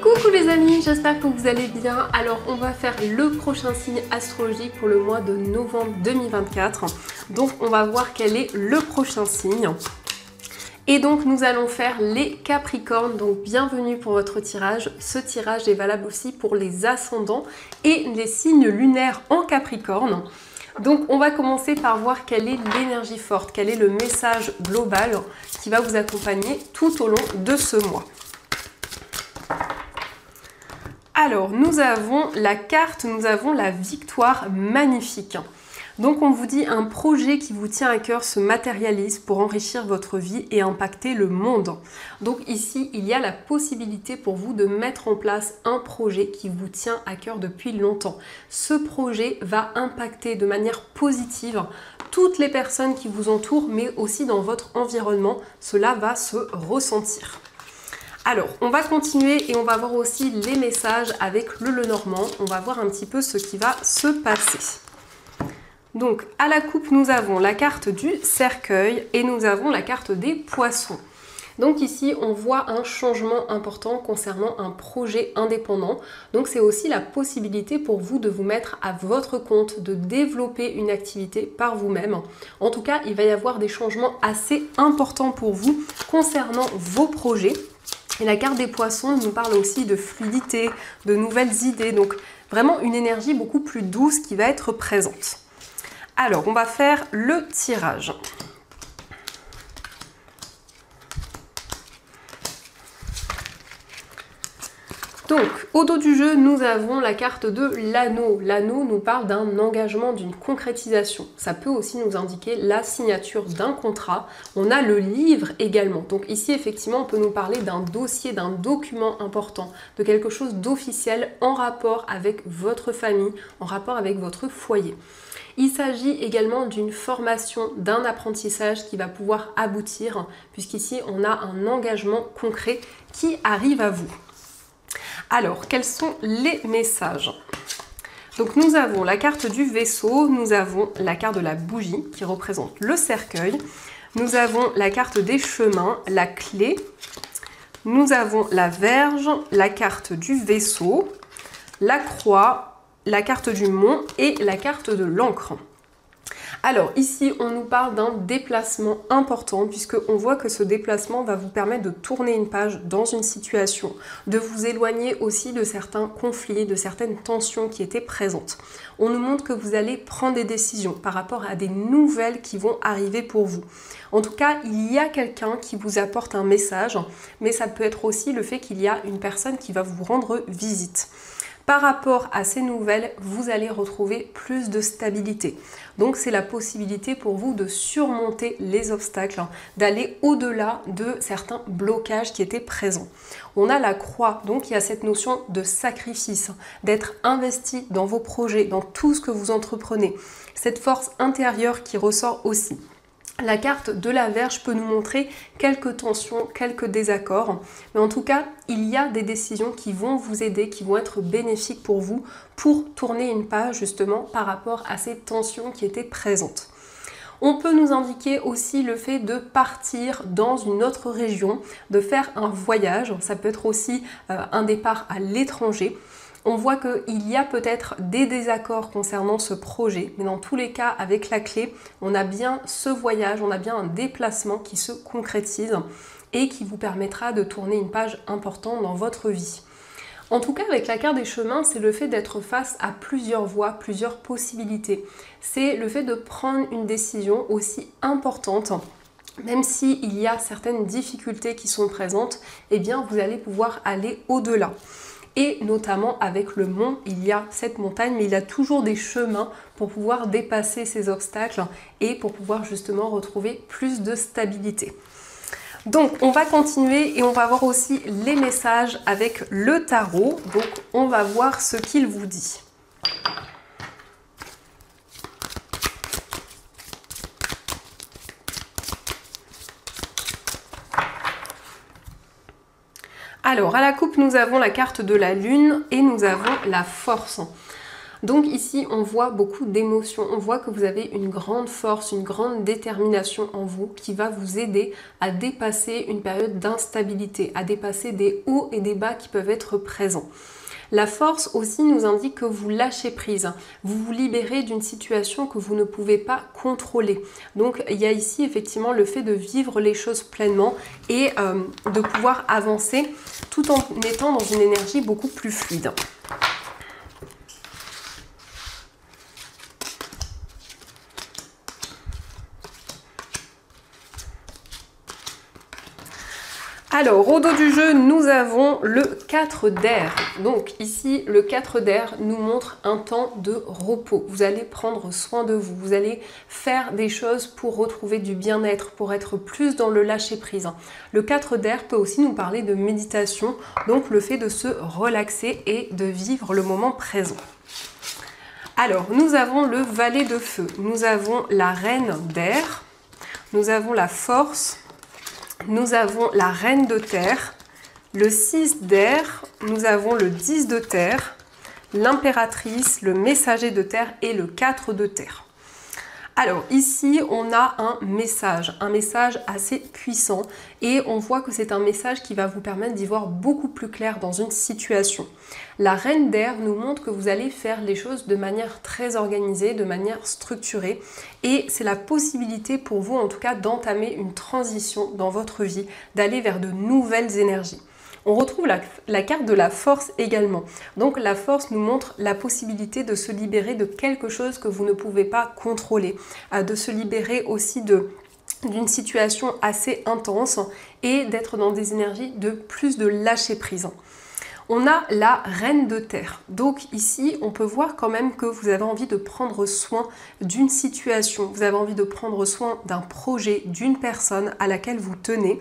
Coucou les amis, j'espère que vous allez bien. Alors on va faire le prochain signe astrologique pour le mois de novembre 2024. Donc on va voir quel est le prochain signe. Et donc nous allons faire les Capricornes, donc bienvenue pour votre tirage. Ce tirage est valable aussi pour les ascendants et les signes lunaires en Capricorne. Donc on va commencer par voir quelle est l'énergie forte, quel est le message global qui va vous accompagner tout au long de ce mois. Alors, nous avons la carte, nous avons la victoire magnifique. Donc, on vous dit un projet qui vous tient à cœur se matérialise pour enrichir votre vie et impacter le monde. Donc ici, il y a la possibilité pour vous de mettre en place un projet qui vous tient à cœur depuis longtemps. Ce projet va impacter de manière positive toutes les personnes qui vous entourent, mais aussi dans votre environnement. Cela va se ressentir. Alors, on va continuer et on va voir aussi les messages avec le Lenormand. On va voir un petit peu ce qui va se passer. Donc, à la coupe, nous avons la carte du cercueil et nous avons la carte des poissons. Donc ici, on voit un changement important concernant un projet indépendant. Donc c'est aussi la possibilité pour vous de vous mettre à votre compte, de développer une activité par vous-même. En tout cas, il va y avoir des changements assez importants pour vous concernant vos projets. Et la carte des poissons nous parle aussi de fluidité, de nouvelles idées, donc vraiment une énergie beaucoup plus douce qui va être présente. Alors, on va faire le tirage. Donc, au dos du jeu, nous avons la carte de l'anneau. L'anneau nous parle d'un engagement, d'une concrétisation. Ça peut aussi nous indiquer la signature d'un contrat. On a le livre également. Donc ici, effectivement, on peut nous parler d'un dossier, d'un document important, de quelque chose d'officiel en rapport avec votre famille, en rapport avec votre foyer. Il s'agit également d'une formation, d'un apprentissage qui va pouvoir aboutir, puisqu'ici, on a un engagement concret qui arrive à vous. Alors, quels sont les messages? Donc nous avons la carte du vaisseau, nous avons la carte de la bougie qui représente le cercueil, nous avons la carte des chemins, la clé, nous avons la verge, la carte du vaisseau, la croix, la carte du mont et la carte de l'encre. Alors ici, on nous parle d'un déplacement important puisqu'on voit que ce déplacement va vous permettre de tourner une page dans une situation, de vous éloigner aussi de certains conflits, de certaines tensions qui étaient présentes. On nous montre que vous allez prendre des décisions par rapport à des nouvelles qui vont arriver pour vous. En tout cas, il y a quelqu'un qui vous apporte un message, mais ça peut être aussi le fait qu'il y a une personne qui va vous rendre visite. Par rapport à ces nouvelles, vous allez retrouver plus de stabilité. Donc c'est la possibilité pour vous de surmonter les obstacles, d'aller au-delà de certains blocages qui étaient présents. On a la croix, donc il y a cette notion de sacrifice, d'être investi dans vos projets, dans tout ce que vous entreprenez. Cette force intérieure qui ressort aussi. La carte de la Verge peut nous montrer quelques tensions, quelques désaccords, mais en tout cas, il y a des décisions qui vont vous aider, qui vont être bénéfiques pour vous, pour tourner une page justement par rapport à ces tensions qui étaient présentes. On peut nous indiquer aussi le fait de partir dans une autre région, de faire un voyage, ça peut être aussi un départ à l'étranger. On voit qu'il y a peut-être des désaccords concernant ce projet, mais dans tous les cas, avec la clé, on a bien ce voyage, on a bien un déplacement qui se concrétise et qui vous permettra de tourner une page importante dans votre vie. En tout cas, avec la carte des chemins, c'est le fait d'être face à plusieurs voies, plusieurs possibilités. C'est le fait de prendre une décision aussi importante. Même s'il y a certaines difficultés qui sont présentes, eh bien, vous allez pouvoir aller au-delà. Et notamment avec le mont, il y a cette montagne, mais il y a toujours des chemins pour pouvoir dépasser ces obstacles et pour pouvoir justement retrouver plus de stabilité. Donc on va continuer et on va voir aussi les messages avec le tarot. Donc on va voir ce qu'il vous dit. Alors, à la coupe, nous avons la carte de la lune et nous avons la force. Donc ici, on voit beaucoup d'émotions, on voit que vous avez une grande force, une grande détermination en vous qui va vous aider à dépasser une période d'instabilité, à dépasser des hauts et des bas qui peuvent être présents. La force aussi nous indique que vous lâchez prise, vous vous libérez d'une situation que vous ne pouvez pas contrôler. Donc il y a ici effectivement le fait de vivre les choses pleinement et de pouvoir avancer tout en étant dans une énergie beaucoup plus fluide. Alors, au dos du jeu, nous avons le 4 d'air. Donc ici, le 4 d'air nous montre un temps de repos. Vous allez prendre soin de vous, vous allez faire des choses pour retrouver du bien-être, pour être plus dans le lâcher-prise. Le 4 d'air peut aussi nous parler de méditation, donc le fait de se relaxer et de vivre le moment présent. Alors, nous avons le valet de feu, nous avons la reine d'air, nous avons la force, nous avons la reine de terre, le 6 d'air, nous avons le 10 de terre, l'impératrice, le messager de terre et le 4 de terre. Alors ici, on a un message assez puissant et on voit que c'est un message qui va vous permettre d'y voir beaucoup plus clair dans une situation. La reine d'air nous montre que vous allez faire les choses de manière très organisée, de manière structurée et c'est la possibilité pour vous en tout cas d'entamer une transition dans votre vie, d'aller vers de nouvelles énergies. On retrouve la carte de la force également. Donc la force nous montre la possibilité de se libérer de quelque chose que vous ne pouvez pas contrôler, de se libérer aussi d'une situation assez intense et d'être dans des énergies de plus de lâcher prise. On a la reine de terre. Donc ici, on peut voir quand même que vous avez envie de prendre soin d'une situation, vous avez envie de prendre soin d'un projet, d'une personne à laquelle vous tenez.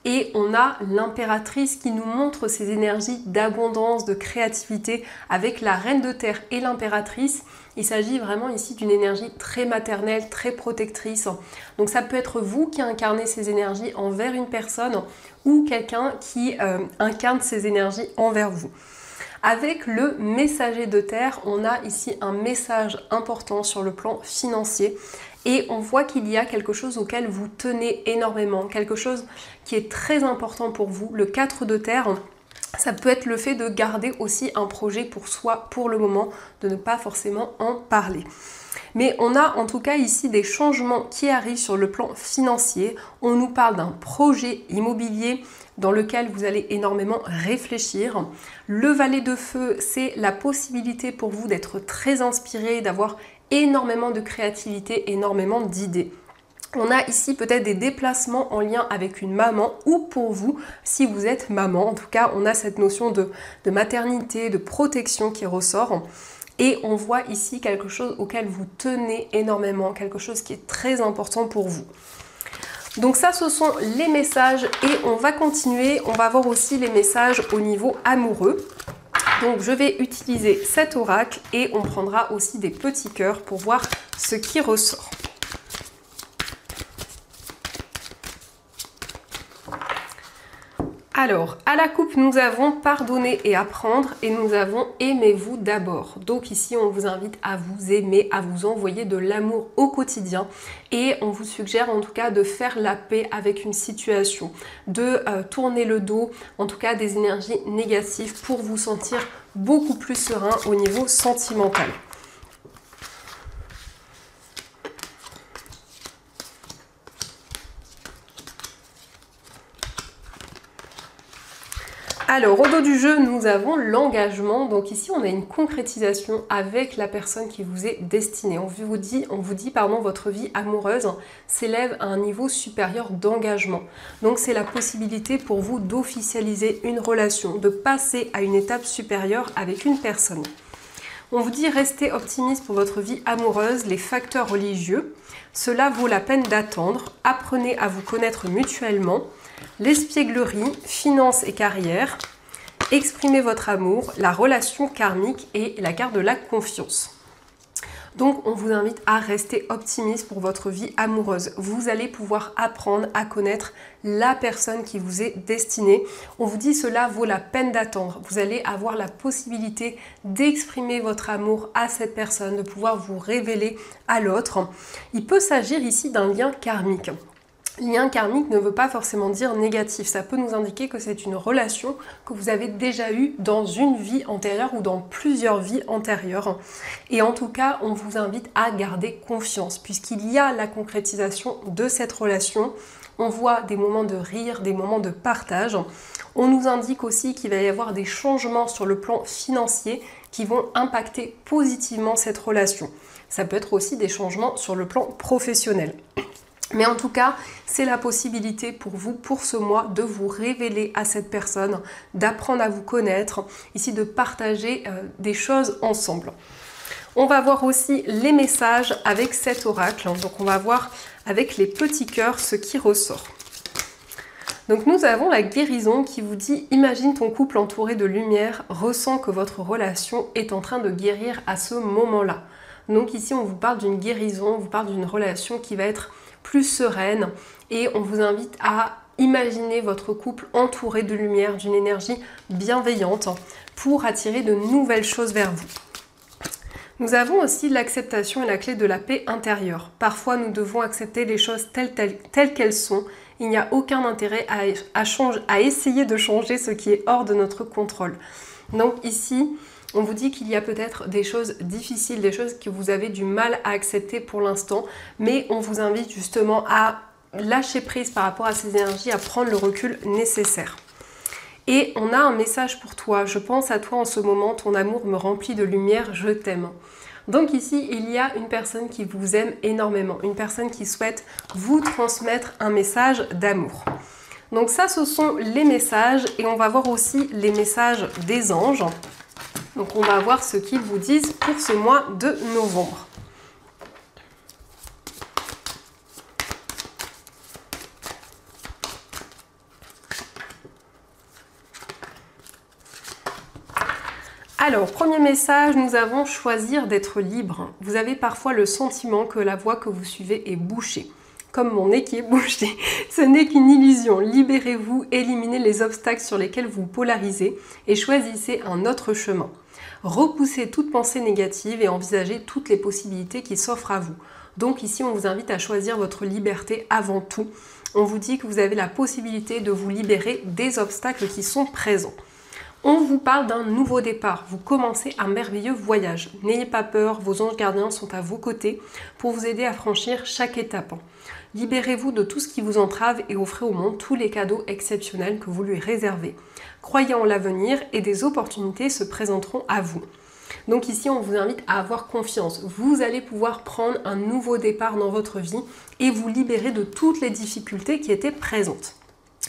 Et on a l'impératrice qui nous montre ces énergies d'abondance, de créativité avec la reine de terre et l'impératrice. Il s'agit vraiment ici d'une énergie très maternelle, très protectrice. Donc ça peut être vous qui incarnez ces énergies envers une personne ou quelqu'un qui incarne ces énergies envers vous. Avec le messager de terre, on a ici un message important sur le plan financier. Et on voit qu'il y a quelque chose auquel vous tenez énormément, quelque chose qui est très important pour vous. Le 4 de terre, ça peut être le fait de garder aussi un projet pour soi pour le moment, de ne pas forcément en parler. Mais on a en tout cas ici des changements qui arrivent sur le plan financier. On nous parle d'un projet immobilier dans lequel vous allez énormément réfléchir. Le valet de feu, c'est la possibilité pour vous d'être très inspiré, d'avoir énormément de créativité, énormément d'idées. On a ici peut-être des déplacements en lien avec une maman ou pour vous, si vous êtes maman. En tout cas, on a cette notion de maternité, de protection qui ressort. Et on voit ici quelque chose auquel vous tenez énormément, quelque chose qui est très important pour vous. Donc ça, ce sont les messages et on va continuer. On va voir aussi les messages au niveau amoureux. Donc je vais utiliser cet oracle et on prendra aussi des petits cœurs pour voir ce qui ressort. Alors, à la coupe, nous avons pardonner et apprendre et nous avons aimez-vous d'abord. Donc ici, on vous invite à vous aimer, à vous envoyer de l'amour au quotidien et on vous suggère en tout cas de faire la paix avec une situation, de tourner le dos, en tout cas des énergies négatives pour vous sentir beaucoup plus serein au niveau sentimental. Alors, au dos du jeu, nous avons l'engagement. Donc ici, on a une concrétisation avec la personne qui vous est destinée. On vous dit, votre vie amoureuse s'élève à un niveau supérieur d'engagement. Donc, c'est la possibilité pour vous d'officialiser une relation, de passer à une étape supérieure avec une personne. On vous dit restez optimiste pour votre vie amoureuse, les facteurs religieux. Cela vaut la peine d'attendre. Apprenez à vous connaître mutuellement. L'espièglerie, finances et carrière. Exprimez votre amour, la relation karmique et la carte de la confiance. Donc on vous invite à rester optimiste pour votre vie amoureuse. Vous allez pouvoir apprendre à connaître la personne qui vous est destinée. On vous dit cela vaut la peine d'attendre. Vous allez avoir la possibilité d'exprimer votre amour à cette personne, de pouvoir vous révéler à l'autre. Il peut s'agir ici d'un lien karmique. Lien karmique ne veut pas forcément dire négatif, ça peut nous indiquer que c'est une relation que vous avez déjà eue dans une vie antérieure ou dans plusieurs vies antérieures. Et en tout cas, on vous invite à garder confiance puisqu'il y a la concrétisation de cette relation. On voit des moments de rire, des moments de partage. On nous indique aussi qu'il va y avoir des changements sur le plan financier qui vont impacter positivement cette relation. Ça peut être aussi des changements sur le plan professionnel. Mais en tout cas, c'est la possibilité pour vous, pour ce mois, de vous révéler à cette personne, d'apprendre à vous connaître, ici de partager des choses ensemble. On va voir aussi les messages avec cet oracle. Donc on va voir avec les petits cœurs ce qui ressort. Donc nous avons la guérison qui vous dit « Imagine ton couple entouré de lumière, ressens que votre relation est en train de guérir à ce moment-là. » Donc ici on vous parle d'une guérison, on vous parle d'une relation qui va être plus sereine et on vous invite à imaginer votre couple entouré de lumière, d'une énergie bienveillante pour attirer de nouvelles choses vers vous. Nous avons aussi l'acceptation et la clé de la paix intérieure. Parfois nous devons accepter les choses telles qu'elles sont. Il n'y a aucun intérêt à essayer de changer ce qui est hors de notre contrôle. Donc ici, on vous dit qu'il y a peut-être des choses difficiles, des choses que vous avez du mal à accepter pour l'instant, mais on vous invite justement à lâcher prise par rapport à ces énergies, à prendre le recul nécessaire. Et on a un message pour toi. Je pense à toi en ce moment, ton amour me remplit de lumière, je t'aime. Donc ici, il y a une personne qui vous aime énormément, une personne qui souhaite vous transmettre un message d'amour. Donc ça, ce sont les messages et on va voir aussi les messages des anges. Donc on va voir ce qu'ils vous disent pour ce mois de novembre. Alors, premier message, nous avons choisir d'être libre. Vous avez parfois le sentiment que la voie que vous suivez est bouchée. Comme mon nez qui est bouché. Ce n'est qu'une illusion. Libérez-vous, éliminez les obstacles sur lesquels vous polarisez et choisissez un autre chemin. Repoussez toute pensée négative et envisagez toutes les possibilités qui s'offrent à vous. Donc ici, on vous invite à choisir votre liberté avant tout. On vous dit que vous avez la possibilité de vous libérer des obstacles qui sont présents. On vous parle d'un nouveau départ. Vous commencez un merveilleux voyage. N'ayez pas peur, vos anges gardiens sont à vos côtés pour vous aider à franchir chaque étape. Libérez-vous de tout ce qui vous entrave et offrez au monde tous les cadeaux exceptionnels que vous lui réservez. Croyez en l'avenir et des opportunités se présenteront à vous. Donc ici, on vous invite à avoir confiance. Vous allez pouvoir prendre un nouveau départ dans votre vie et vous libérer de toutes les difficultés qui étaient présentes.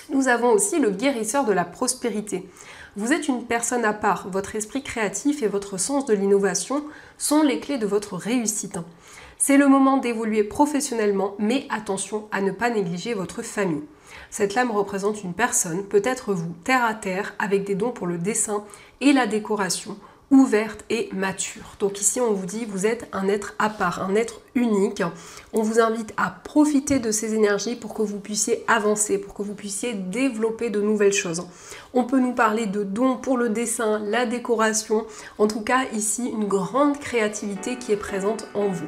Nous avons aussi le guérisseur de la prospérité. Vous êtes une personne à part. Votre esprit créatif et votre sens de l'innovation sont les clés de votre réussite. C'est le moment d'évoluer professionnellement, mais attention à ne pas négliger votre famille. Cette lame représente une personne, peut-être vous, terre à terre, avec des dons pour le dessin et la décoration, ouverte et mature. Donc ici, on vous dit, vous êtes un être à part, un être unique. On vous invite à profiter de ces énergies pour que vous puissiez avancer, pour que vous puissiez développer de nouvelles choses. On peut nous parler de dons pour le dessin, la décoration. En tout cas, ici, une grande créativité qui est présente en vous.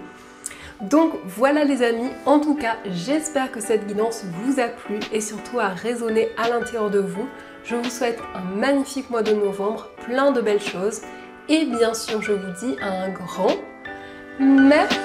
Donc voilà les amis, en tout cas j'espère que cette guidance vous a plu et surtout a résonné à l'intérieur de vous. Je vous souhaite un magnifique mois de novembre, plein de belles choses et bien sûr je vous dis un grand merci.